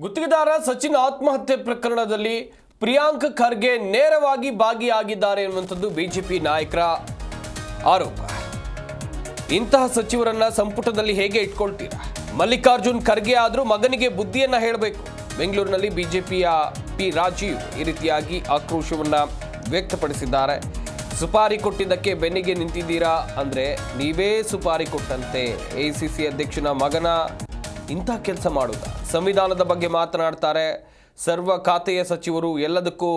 ಗುತ್ತಿಗೆದಾರ ಸಚಿನ್ ಆತ್ಮಹತ್ಯೆ ಪ್ರಕರಣದಲ್ಲಿ ಪ್ರಿಯಾಂಕ್ ಖರ್ಗೆ ನೇರವಾಗಿ ಭಾಗಿಯಾಗಿದ್ದಾರೆ ಎನ್ನುವಂಥದ್ದು ಬಿಜೆಪಿ ನಾಯಕರ ಆರೋಪ. ಇಂತಹ ಸಚಿವರನ್ನ ಸಂಪುಟದಲ್ಲಿ ಹೇಗೆ ಇಟ್ಕೊಳ್ತೀರಾ? ಮಲ್ಲಿಕಾರ್ಜುನ್ ಖರ್ಗೆ ಆದರೂ ಮಗನಿಗೆ ಬುದ್ಧಿಯನ್ನ ಹೇಳಬೇಕು. ಬೆಂಗಳೂರಿನಲ್ಲಿ ಬಿಜೆಪಿಯ ಪಿ ರಾಜೀವ್ ಈ ರೀತಿಯಾಗಿ ಆಕ್ರೋಶವನ್ನ ವ್ಯಕ್ತಪಡಿಸಿದ್ದಾರೆ. ಸುಪಾರಿ ಕೊಟ್ಟಿದ್ದಕ್ಕೆ ಬೆನ್ನಿಗೆ ನಿಂತಿದ್ದೀರಾ ಅಂದರೆ ನೀವೇ ಸುಪಾರಿ ಕೊಟ್ಟಂತೆ. ಎಐಸಿಸಿ ಅಧ್ಯಕ್ಷನ ಮಗನ ಇಂಥ ಕೆಲಸ ಮಾಡುವುದ? ಸಂವಿಧಾನದ ಬಗ್ಗೆ ಮಾತನಾಡ್ತಾರೆ. ಸರ್ವ ಖಾತೆಯ ಸಚಿವರು ಎಲ್ಲದಕ್ಕೂ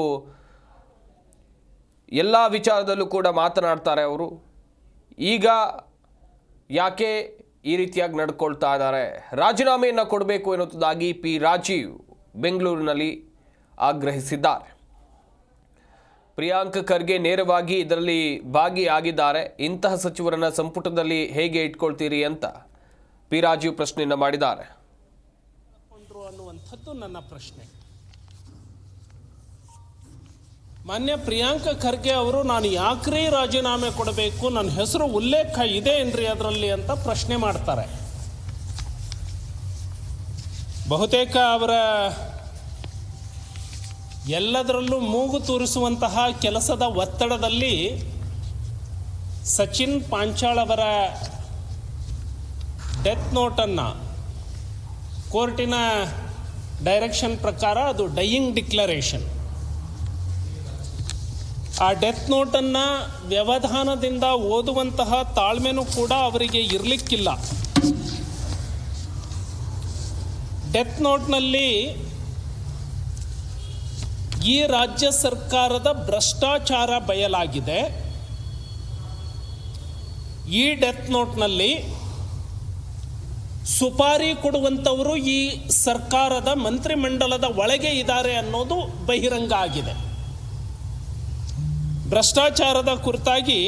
ಎಲ್ಲ ವಿಚಾರದಲ್ಲೂ ಕೂಡ ಮಾತನಾಡ್ತಾರೆ ಅವರು. ಈಗ ಯಾಕೆ ಈ ರೀತಿಯಾಗಿ ನಡ್ಕೊಳ್ತಾ ಇದ್ದಾರೆ? ರಾಜೀನಾಮೆಯನ್ನು ಕೊಡಬೇಕು ಎನ್ನುವುದಾಗಿ ಪಿ ರಾಜೀವ್ ಬೆಂಗಳೂರಿನಲ್ಲಿ ಆಗ್ರಹಿಸಿದ್ದಾರೆ. ಪ್ರಿಯಾಂಕ್ ಖರ್ಗೆ ನೇರವಾಗಿ ಇದರಲ್ಲಿ ಭಾಗಿಯಾಗಿದ್ದಾರೆ. ಇಂತಹ ಸಚಿವರನ್ನ ಸಂಪುಟದಲ್ಲಿ ಹೇಗೆ ಇಟ್ಕೊಳ್ತೀರಿ ಅಂತ ಪಿ ರಾಜೀವ್ ಪ್ರಶ್ನೆಯನ್ನು ಮಾಡಿದ್ದಾರೆ. ಅನ್ನುವಂಥದ್ದು ನನ್ನ ಪ್ರಶ್ನೆ. ಮಾನ್ಯ ಪ್ರಿಯಾಂಕ್ ಖರ್ಗೆ ಅವರು ನಾನು ಯಾಕ್ರಿ ರಾಜೀನಾಮೆ ಕೊಡಬೇಕು, ನನ್ನ ಹೆಸರು ಉಲ್ಲೇಖ ಇದೆ ಏನ್ರಿ ಅದರಲ್ಲಿ ಅಂತ ಪ್ರಶ್ನೆ ಮಾಡ್ತಾರೆ. ಬಹುತೇಕ ಅವರ ಎಲ್ಲದರಲ್ಲೂ ಮೂಗು ತೂರಿಸುವಂತಹ ಕೆಲಸದ ಒತ್ತಡದಲ್ಲಿ ಸಚಿನ್ ಪಾಂಚಾಳ್ ಅವರ ಡೆತ್ ನೋಟನ್ನು ಕೋರ್ಟಿನ ಡೈರೆಕ್ಷನ್ ಪ್ರಕಾರ ಅದು ಡೈಯಿಂಗ್ ಡಿಕ್ಲರೇಷನ್, ಆ ಡೆತ್ ನೋಟನ್ನು ವ್ಯವಧಾನದಿಂದ ಓದುವಂತಹ ತಾಳ್ಮೆನೂ ಕೂಡ ಅವರಿಗೆ ಇರಲಿಕ್ಕಿಲ್ಲ. ಡೆತ್ ನೋಟ್ನಲ್ಲಿ ಈ ರಾಜ್ಯ ಸರ್ಕಾರದ ಭ್ರಷ್ಟಾಚಾರ ಬಯಲಾಗಿದೆ. ಈ ಡೆತ್ ನೋಟ್ನಲ್ಲಿ ಸುಪಾರಿ ಕೊಡುವಂಥವರು ಈ ಸರ್ಕಾರದ ಮಂತ್ರಿಮಂಡಲದ ಒಳಗೆ ಇದ್ದಾರೆ ಅನ್ನೋದು ಬಹಿರಂಗ ಆಗಿದೆ. ಭ್ರಷ್ಟಾಚಾರದ ಕುರಿತಾಗಿ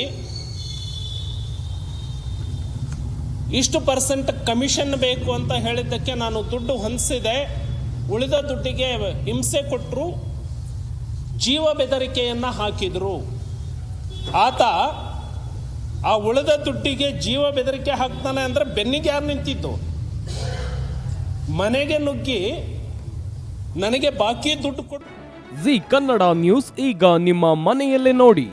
ಇಷ್ಟು % ಕಮಿಷನ್ ಬೇಕು ಅಂತ ಹೇಳಿದ್ದಕ್ಕೆ ನಾನು ದುಡ್ಡು ಹೊಂದಿಸಿದೆ, ಉಳಿದ ದುಡ್ಡಿಗೆ ಹಿಂಸೆ ಕೊಟ್ಟರು, ಜೀವ ಬೆದರಿಕೆಯನ್ನು ಹಾಕಿದರು. ಆತ ಆ ಉಳಿದ ದುಡ್ಡಿಗೆ ಜೀವ ಬೆದರಿಕೆ ಹಾಕ್ತಾನೆ ಅಂದರೆ ಬೆನ್ನಿಗೆ ಯಾರು ನಿಂತಿದ್ದು? ಮನೆಗೆ ನುಗ್ಗಿ ನನಗೆ ಬಾಕಿ ದುಡ್ಡು ಕೊಡು. ಜಿ ಕನ್ನಡ ನ್ಯೂಸ್ ಈಗ ನಿಮ್ಮ ಮನೆಯಲ್ಲೇ ನೋಡಿ.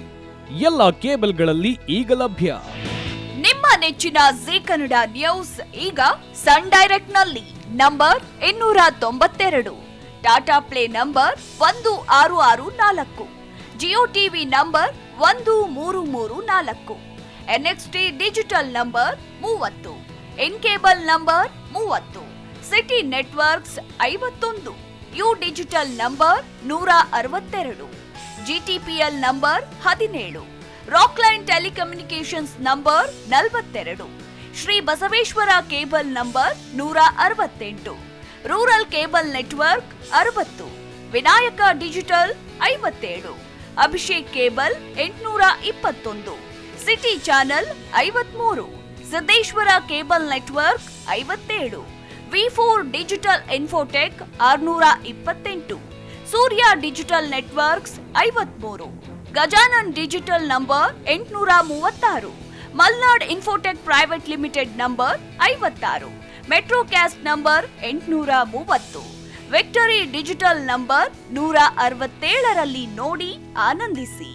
ಎಲ್ಲ ಕೇಬಲ್ಗಳಲ್ಲಿ ಈಗ ಲಭ್ಯ. ನಿಮ್ಮ ನೆಚ್ಚಿನ ಜಿ ಕನ್ನಡ ನ್ಯೂಸ್ ಈಗ ಸನ್ ಡೈರೆಕ್ಟ್ ನಲ್ಲಿ number 292, Tata play number 1664, Jio TV number 1334, NXT digital number 30, in cable number 30, city networks 51, U digital number 162, GTPL number 17, Rockline telecommunications number 42, Shri Basaveshwara cable number 168, rural cable network 60, Vinayaka digital 57, Abhishek cable 821, city channel 53, Siddeshwara cable network 57, V4 digital Infotech 628, Surya digital networks 53, Gajanan digital number 836, Malnad Infotech Private Limited number 56, Metrocast number 830, Victory Digital number 167ರಲ್ಲಿ ನೋಡಿ ಆನಂದಿಸಿ.